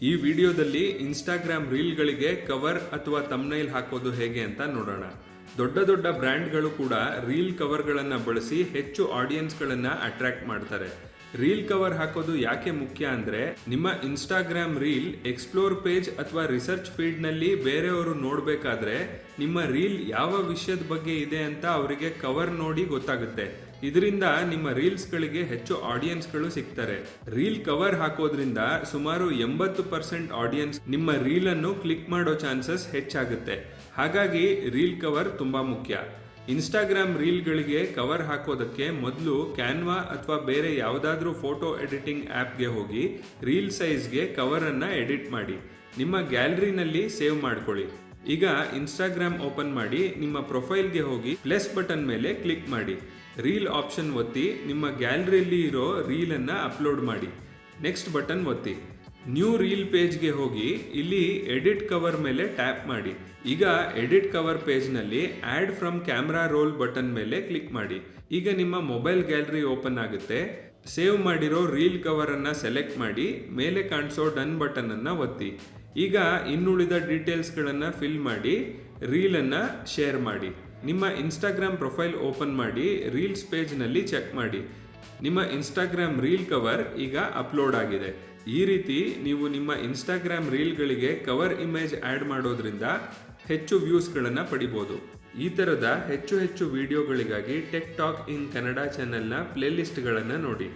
ಈ ವಿಡಿಯೋದಲ್ಲಿ Instagram ರೀಲ್ಗಳಿಗೆ cover ಅಥವಾ ಥಂಬ್ನೈಲ್ ಹಾಕೋದು ಹೇಗೆ ಅಂತ ನೋಡೋಣ. ದೊಡ್ಡ ದೊಡ್ಡ ಬ್ರ್ಯಾಂಡ್ಗಳು ಕೂಡ ರೀಲ್ ಕವರ್ಗಳನ್ನು ಬಳಸಿ ಹೆಚ್ಚು ಆಡಿಯನ್ಸ್ಗಳನ್ನು ಅಟ್ರಾಕ್ಟ್ ಮಾಡ್ತಾರೆ. ರೀಲ್ ಕವರ್ ಹಾಕೋದು ಯಾಕೆ ಮುಖ್ಯ ಅಂದ್ರೆ, ನಿಮ್ಮ ಇನ್ಸ್ಟಾಗ್ರಾಮ್ ರೀಲ್ ಎಕ್ಸ್ಪ್ಲೋರ್ ಪೇಜ್ ಅಥವಾ ರಿಸರ್ಚ್ ಫೀಡ್ ನಲ್ಲಿ ಬೇರೆಯವರು ನೋಡ್ಬೇಕಾದ್ರೆ ನಿಮ್ಮ ರೀಲ್ ಯಾವ ವಿಷಯದ ಬಗ್ಗೆ ಇದೆ ಅಂತ ಅವರಿಗೆ ಕವರ್ ನೋಡಿ ಗೊತ್ತಾಗುತ್ತೆ. ಇದರಿಂದ ನಿಮ್ಮ ರೀಲ್ಸ್ ಗಳಿಗೆ ಹೆಚ್ಚು ಆಡಿಯನ್ಸ್ ಗಳು ಸಿಗ್ತಾರೆ. ರೀಲ್ ಕವರ್ ಹಾಕೋದ್ರಿಂದ ಸುಮಾರು 80% ಆಡಿಯನ್ಸ್ ನಿಮ್ಮ ರೀಲ್ ಅನ್ನು ಕ್ಲಿಕ್ ಮಾಡೋ ಚಾನ್ಸಸ್ ಹೆಚ್ಚಾಗುತ್ತೆ. ಹಾಗಾಗಿ ರೀಲ್ ಕವರ್ ತುಂಬಾ ಮುಖ್ಯ. ಇನ್ಸ್ಟಾಗ್ರಾಮ್ ರೀಲ್ಗಳಿಗೆ ಕವರ್ ಹಾಕೋದಕ್ಕೆ ಮೊದಲು ಕ್ಯಾನ್ವಾ ಅಥವಾ ಬೇರೆ ಯಾವುದಾದ್ರೂ ಫೋಟೋ ಎಡಿಟಿಂಗ್ ಆ್ಯಪ್ಗೆ ಹೋಗಿ ರೀಲ್ ಸೈಜ್ಗೆ ಕವರ್ ಅನ್ನ ಎಡಿಟ್ ಮಾಡಿ ನಿಮ್ಮ ಗ್ಯಾಲರಿನಲ್ಲಿ ಸೇವ್ ಮಾಡ್ಕೊಳ್ಳಿ. ಈಗ ಇನ್ಸ್ಟಾಗ್ರಾಮ್ ಓಪನ್ ಮಾಡಿ ನಿಮ್ಮ ಪ್ರೊಫೈಲ್ಗೆ ಹೋಗಿ ಪ್ಲಸ್ ಬಟನ್ ಮೇಲೆ ಕ್ಲಿಕ್ ಮಾಡಿ. ರೀಲ್ ಆಪ್ಷನ್ ಒತ್ತಿ ನಿಮ್ಮ ಗ್ಯಾಲರಿಯಲ್ಲಿ ಇರೋ ರೀಲ್ ಅನ್ನ ಅಪ್ಲೋಡ್ ಮಾಡಿ. ನೆಕ್ಸ್ಟ್ ಬಟನ್ ಒತ್ತಿ. ನ್ಯೂ ರೀಲ್ ಪೇಜ್ಗೆ ಹೋಗಿ ಇಲ್ಲಿ ಎಡಿಟ್ ಕವರ್ ಮೇಲೆ ಟ್ಯಾಪ್ ಮಾಡಿ. ಈಗ ಎಡಿಟ್ ಕವರ್ ಪೇಜ್ನಲ್ಲಿ add from camera roll button ಮೇಲೆ ಕ್ಲಿಕ್ ಮಾಡಿ. ಈಗ ನಿಮ್ಮ ಮೊಬೈಲ್ ಗ್ಯಾಲರಿ ಓಪನ್ ಆಗುತ್ತೆ. ಸೇವ್ ಮಾಡಿರೋ ರೀಲ್ ಕವರ್ ಅನ್ನ ಸೆಲೆಕ್ಟ್ ಮಾಡಿ ಮೇಲೆ ಕಾಣಿಸೋ ಡನ್ ಬಟನ್ ಅನ್ನ ಒತ್ತಿ. ಈಗ ಇನ್ನುಳಿದ ಡೀಟೇಲ್ಸ್ಗಳನ್ನ ಫಿಲ್ ಮಾಡಿ ರೀಲ್ ಅನ್ನ ಶೇರ್ ಮಾಡಿ. ನಿಮ್ಮ ಇನ್ಸ್ಟಾಗ್ರಾಮ್ ಪ್ರೊಫೈಲ್ ಓಪನ್ ಮಾಡಿ ರೀಲ್ಸ್ ಪೇಜ್ನಲ್ಲಿ ಚೆಕ್ ಮಾಡಿ. ನಿಮ್ಮ ಇನ್ಸ್ಟಾಗ್ರಾಮ್ ರೀಲ್ ಕವರ್ ಈಗ ಅಪ್ಲೋಡ್ ಆಗಿದೆ. ಈ ರೀತಿ ನೀವು ನಿಮ್ಮ ಇನ್ಸ್ಟಾಗ್ರಾಮ್ ರೀಲ್ಗಳಿಗೆ ಕವರ್ ಇಮೇಜ್ ಆಡ್ ಮಾಡೋದ್ರಿಂದ ಹೆಚ್ಚು ವ್ಯೂಸ್ಗಳನ್ನು ಪಡಿಬೋದು. ಈ ಥರದ ಹೆಚ್ಚು ವಿಡಿಯೋಗಳಿಗಾಗಿ ಟೆಕ್ ಟಾಕ್ ಇನ್ ಕನ್ನಡ ಚಾನೆಲ್ನ ಪ್ಲೇಲಿಸ್ಟ್ಗಳನ್ನು ನೋಡಿ.